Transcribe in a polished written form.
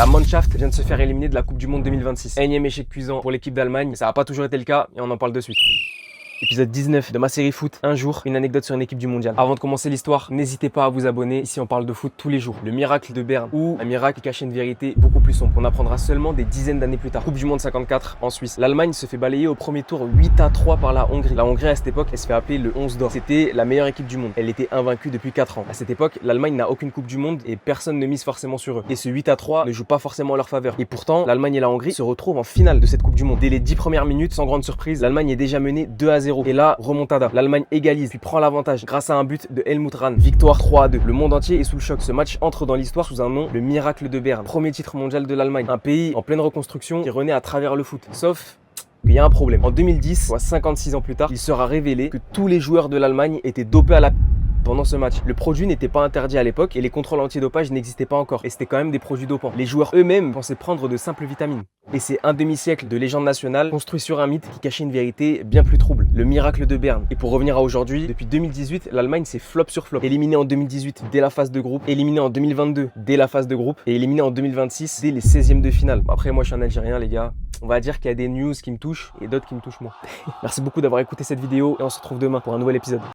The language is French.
La Mannschaft vient de se faire éliminer de la Coupe du Monde 2026. Énième échec cuisant pour l'équipe d'Allemagne, mais ça n'a pas toujours été le cas et on en parle de suite. Épisode 19 de ma série foot, un jour, une anecdote sur une équipe du mondial. Avant de commencer l'histoire, n'hésitez pas à vous abonner, ici on parle de foot tous les jours. Le miracle de Berne, ou un miracle caché une vérité beaucoup plus sombre. On apprendra seulement des dizaines d'années plus tard. Coupe du monde 54 en Suisse. L'Allemagne se fait balayer au premier tour 8-3 par la Hongrie. La Hongrie à cette époque, elle se fait appeler le 11 d'or. C'était la meilleure équipe du monde. Elle était invaincue depuis 4 ans. À cette époque, l'Allemagne n'a aucune coupe du monde et personne ne mise forcément sur eux. Et ce 8-3 ne joue pas forcément en leur faveur. Et pourtant, l'Allemagne et la Hongrie se retrouvent en finale de cette coupe du monde. Dès les 10 premières minutes, sans grande surprise, l'Allemagne est déjà menée 2-0. Et là, remonte. L'Allemagne égalise puis prend l'avantage grâce à un but de Helmut Rahn. Victoire 3-2. Le monde entier est sous le choc. Ce match entre dans l'histoire sous un nom, le miracle de Berne. Premier titre mondial de l'Allemagne. Un pays en pleine reconstruction qui renaît à travers le foot. Sauf qu'il y a un problème. En 2010, soit 56 ans plus tard, il sera révélé que tous les joueurs de l'Allemagne étaient dopés à la pendant ce match. Le produit n'était pas interdit à l'époque et les contrôles antidopage n'existaient pas encore. Et c'était quand même des produits dopants. Les joueurs eux-mêmes pensaient prendre de simples vitamines. Et c'est un demi-siècle de légende nationale construit sur un mythe qui cachait une vérité bien plus trouble. Le miracle de Berne. Et pour revenir à aujourd'hui, depuis 2018, l'Allemagne c'est flop sur flop. Éliminée en 2018 dès la phase de groupe, éliminée en 2022 dès la phase de groupe et éliminée en 2026 dès les 16e de finale. Après moi je suis un Algérien les gars. On va dire qu'il y a des news qui me touchent et d'autres qui me touchent moins. Merci beaucoup d'avoir écouté cette vidéo et on se retrouve demain pour un nouvel épisode.